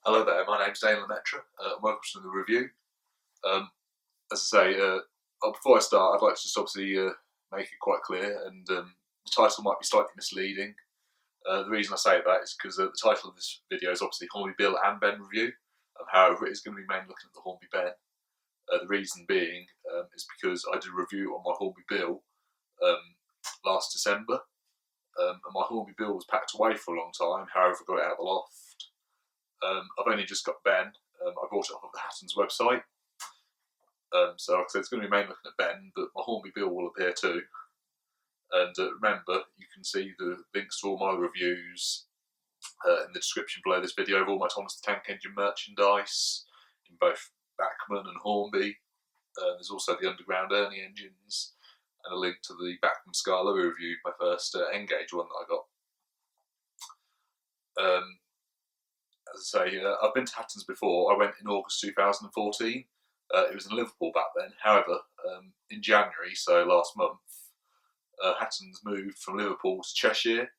Hello there, my name's Dane Lemetra, welcome to the review. As I say, before I start, I'd like to just obviously make it quite clear, and the title might be slightly misleading. The reason I say that is because the title of this video is obviously Hornby Bill and Ben review. However, it is going to be mainly looking at the Hornby Ben. The reason being is because I did a review on my Hornby Bill last December, and my Hornby Bill was packed away for a long time. However, I got it out of the loft. I've only just got Ben. I bought it off of the Hattons website. So like I said, it's going to be mainly looking at Ben, but my Hornby Bill will appear too. And remember, you can see the links to all my reviews in the description below this video of all my Thomas the Tank Engine merchandise in both Bachmann and Hornby. There's also the Underground Ernie engines and a link to the Bachmann Scala review, my first N-Gauge one that I got. As I say, I've been to Hattons before. I went in August 2014. It was in Liverpool back then. However, in January, so last month, Hattons moved from Liverpool to Cheshire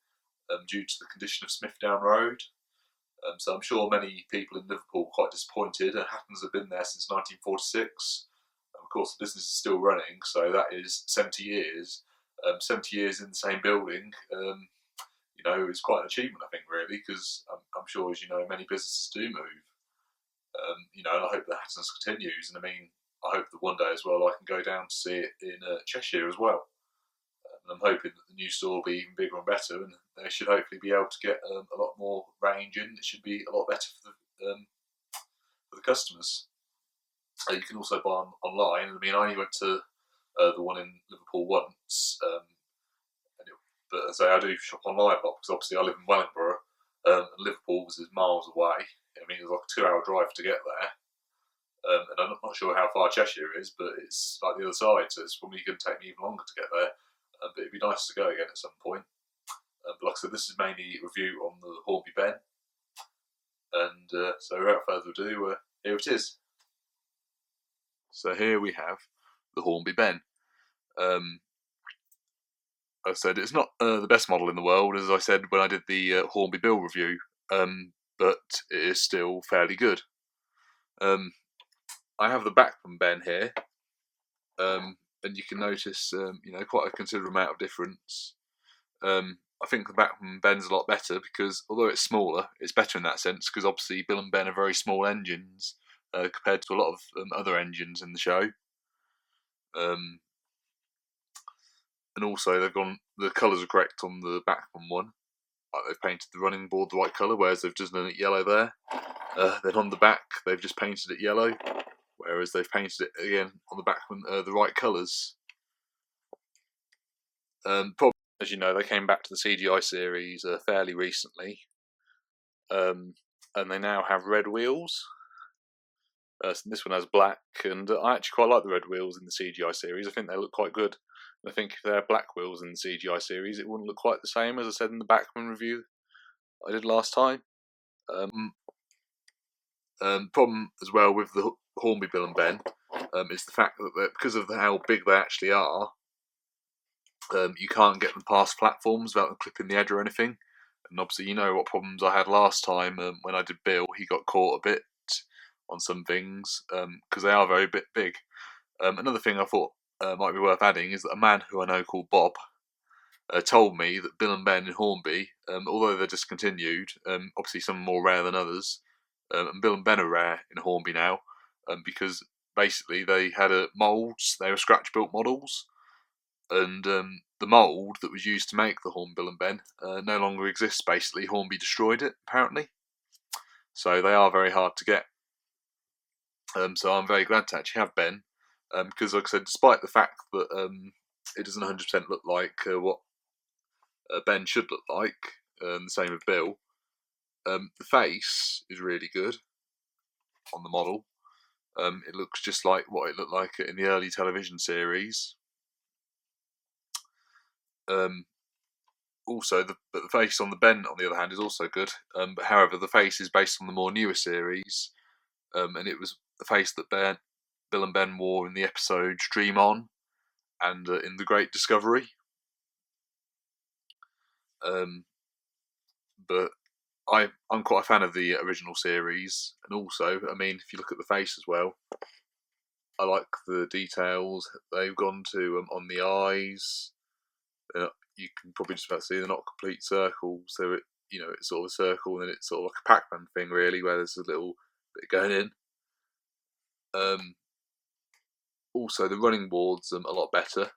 due to the condition of Smithdown Road. So I'm sure many people in Liverpool were quite disappointed. Hattons have been there since 1946. Of course, the business is still running, so that is 70 years. 70 years in the same building. It's quite an achievement, I think, really, because I'm sure, as you know, many businesses do move. And I hope that Hattons continues, and I hope that one day as well I can go down to see it in Cheshire as well. And I'm hoping that the new store will be even bigger and better, and they should hopefully be able to get a lot more range in. It should be a lot better for the customers. You can also buy them online. I only went to the one in Liverpool once. But as I say, I do shop online a lot because obviously I live in Wellingborough, and Liverpool was miles away. It was like a 2-hour drive to get there. And I'm not sure how far Cheshire is, but it's like the other side, so it's probably going to take me even longer to get there. But it'd be nice to go again at some point. But like I said, this is mainly a review on the Hornby Ben. And so without further ado, here it is. So here we have the Hornby Ben. I said it's not the best model in the world, as I said when I did the Hornby Bill review, but it is still fairly good. I have the Bachmann Ben here, and you can notice, quite a considerable amount of difference. I think the Bachmann Ben's a lot better because, although it's smaller, it's better in that sense because obviously Bill and Ben are very small engines compared to a lot of other engines in the show. And also, the colours are correct on the Bachmann one. Like they've painted the running board the right colour, whereas they've just done it yellow there. Then on the back, they've just painted it yellow, whereas they've painted it again on the Bachmann the right colours. Probably, as you know, they came back to the CGI series fairly recently, and they now have red wheels. So this one has black, and I actually quite like the red wheels in the CGI series. I think they look quite good. I think if they had black wheels in the CGI series, it wouldn't look quite the same, as I said in the Bachmann review I did last time. Problem as well with the Hornby Bill and Ben is the fact that because of how big they actually are, you can't get them past platforms without them clipping the edge or anything. And obviously, you know what problems I had last time when I did Bill. He got caught a bit on some things because they are very big. Another thing I thought might be worth adding is that a man who I know called Bob told me that Bill and Ben in Hornby, although they're discontinued, obviously some are more rare than others, and Bill and Ben are rare in Hornby now because basically they had moulds, they were scratch built models, and the mould that was used to make the Hornby Bill and Ben no longer exists. Basically, Hornby destroyed it apparently, so they are very hard to get. So I'm very glad to actually have Ben. Because, like I said, despite the fact that it doesn't 100% look like what Ben should look like, the same with Bill, the face is really good on the model. It looks just like what it looked like in the early television series. Also, the face on the Ben, on the other hand, is also good. But however, the face is based on the more newer series, and it was the face that Bill and Ben wore in the episodes Dream On and in The Great Discovery. But I'm quite a fan of the original series, and also, I mean, if you look at the face as well, I like the details they've gone to on the eyes. You can probably just about see they're not complete circles, so it's sort of a circle, and then it's sort of like a Pac-Man thing, really, where there's a little bit going in. Also, the running board's a lot better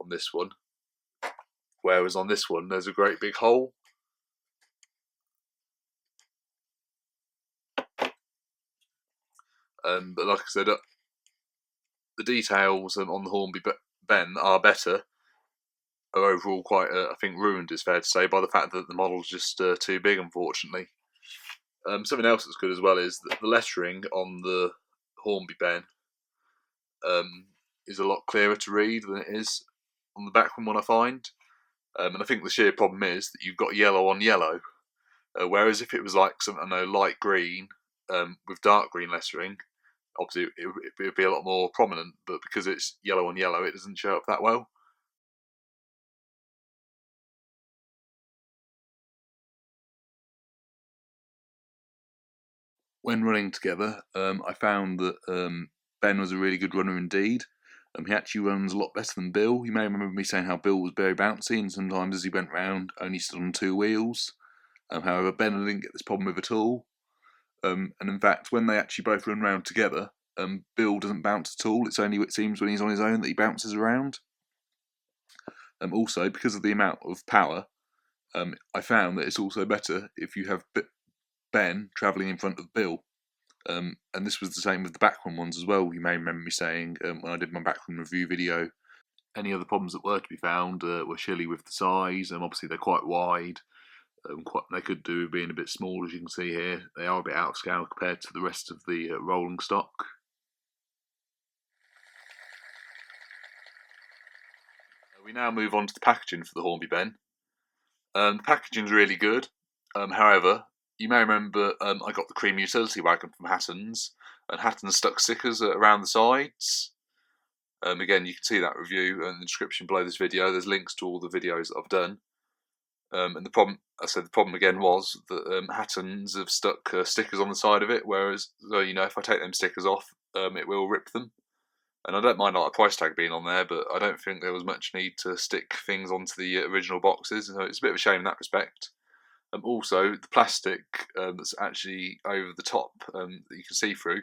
on this one, whereas on this one there's a great big hole. But like I said, the details on the Hornby Ben are better. Are overall quite, I think, ruined, is fair to say, by the fact that the model's just too big, unfortunately. Something else that's good as well is that the lettering on the Hornby Ben is a lot clearer to read than it is on the back one, I find. And I think the sheer problem is that you've got yellow on yellow, whereas if it was like some, I know, light green with dark green lettering, obviously it would be a lot more prominent, but because it's yellow on yellow, it doesn't show up that well. When running together, I found that Ben was a really good runner indeed. He actually runs a lot better than Bill. You may remember me saying how Bill was very bouncy, and sometimes as he went round, only stood on two wheels. However, Ben I didn't get this problem with at all. And in fact, when they actually both run round together, Bill doesn't bounce at all. It's only, it seems, when he's on his own that he bounces around. Also, because of the amount of power, I found that it's also better if you have Ben travelling in front of Bill. And this was the same with the backrun ones as well. You may remember me saying when I did my backrun review video, any other problems that were to be found were surely with the size. Obviously they're quite wide. They could do being a bit small, as you can see here. They are a bit out of scale compared to the rest of the rolling stock. We now move on to the packaging for the Hornby Ben. The packaging's really good. However, you may remember I got the cream utility wagon from Hattons, and Hattons stuck stickers around the sides. Again, you can see that review in the description below this video. There's links to all the videos that I've done. And the problem again was that Hattons have stuck stickers on the side of it, whereas, if I take them stickers off, it will rip them. And I don't mind a price tag being on there, but I don't think there was much need to stick things onto the original boxes, so it's a bit of a shame in that respect. Also, the plastic that's actually over the top that you can see through,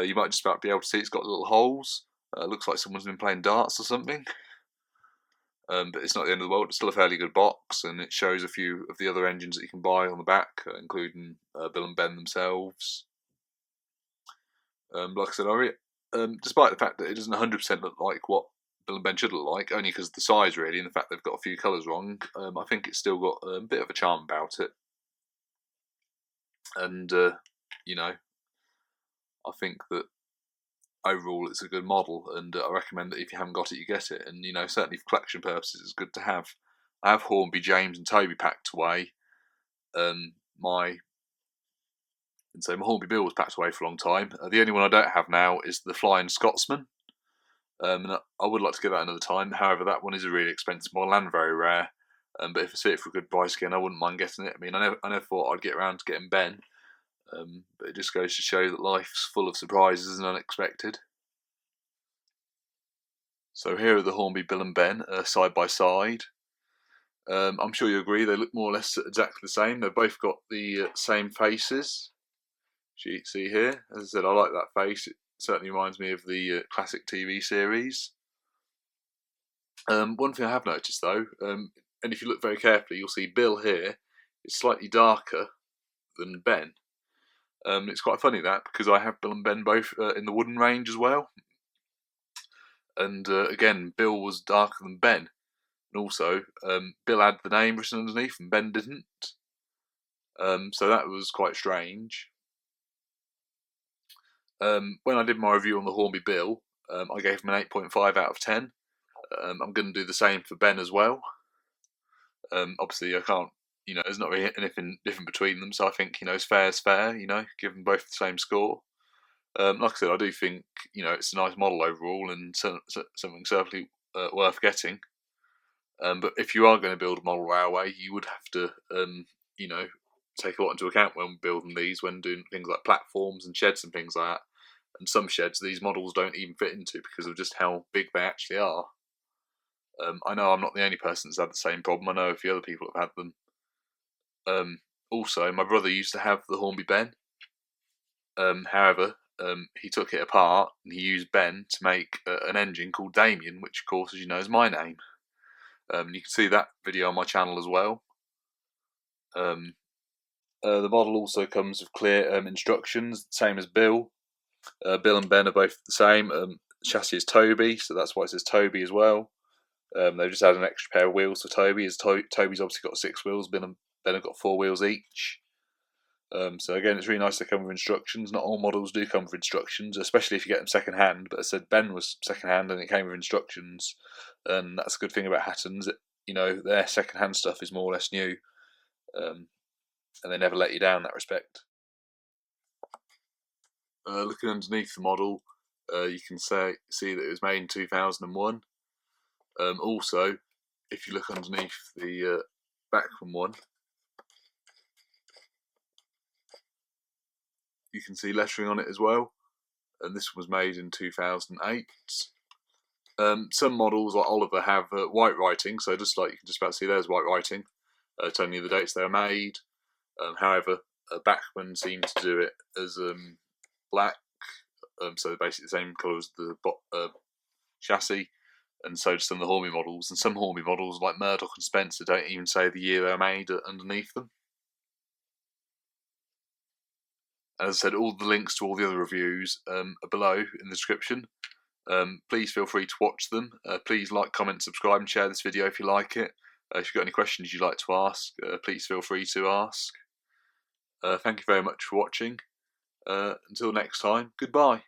you might just about be able to see it's got little holes. Looks like someone's been playing darts or something. But it's not the end of the world. It's still a fairly good box, and it shows a few of the other engines that you can buy on the back, including Bill and Ben themselves. Like I said, despite the fact that it doesn't 100% look like what Bill and Ben should look like, only because of the size really, and the fact they've got a few colours wrong, I think it's still got a bit of a charm about it. And, I think that overall it's a good model, and I recommend that if you haven't got it, you get it. And, certainly for collection purposes, it's good to have. I have Hornby, James and Toby packed away. My Hornby Bill was packed away for a long time. The only one I don't have now is the Flying Scotsman. And I would like to get that another time. However, that one is a really expensive model and very rare. But if I see it for a good price again, I wouldn't mind getting it. I mean, I never thought I'd get around to getting Ben. But it just goes to show that life's full of surprises and unexpected. So here are the Hornby Bill and Ben side by side. I'm sure you agree, they look more or less exactly the same. They've both got the same faces. You see here, as I said, I like that face. It certainly reminds me of the classic TV series. One thing I have noticed though, and if you look very carefully, you'll see Bill here is slightly darker than Ben. It's quite funny that, because I have Bill and Ben both in the wooden range as well. And again, Bill was darker than Ben. And also, Bill had the name written underneath and Ben didn't. So that was quite strange. When I did my review on the Hornby Bill, I gave him an 8.5 out of 10. I'm going to do the same for Ben as well. Obviously, I can't, there's not really anything different between them, so I think, as fair as fair, give them both the same score. Like I said, I do think, it's a nice model overall and something certainly worth getting. But if you are going to build a model railway, you would have to, take a lot into account when building these, when doing things like platforms and sheds and things like that. And some sheds these models don't even fit into because of just how big they actually are. I know I'm not the only person that's had the same problem. I know a few other people have had them. Also, my brother used to have the Hornby Ben. However, he took it apart and he used Ben to make an engine called Damien, which of course, as you know, is my name. You can see that video on my channel as well. The model also comes with clear instructions, same as Bill. Bill and Ben are both the same. Chassis is Toby, so that's why it says Toby as well. They've just added an extra pair of wheels for Toby, as Toby's obviously got 6 wheels, Ben and Ben have got 4 wheels each. So again, it's really nice to come with instructions. Not all models do come with instructions, especially if you get them second hand. But I said Ben was second hand and it came with instructions, and that's a good thing about Hattons. You know, their second hand stuff is more or less new, and they never let you down in that respect. Looking underneath the model, you can see that it was made in 2001. Also, if you look underneath the Bachmann one, you can see lettering on it as well, and this one was made in 2008. Some models like Oliver have white writing, so just like you can just about see there's white writing telling you the dates they were made. However, Bachmann seems to do it as black, so basically the same colour as the chassis, and so do some of the Hornby models. And some Hornby models like Murdoch and Spencer don't even say the year they were made underneath them. As I said, all the links to all the other reviews are below in the description. Please feel free to watch them. Please like, comment, subscribe and share this video if you like it. If you've got any questions you'd like to ask, please feel free to ask. Thank you very much for watching. Until next time, goodbye.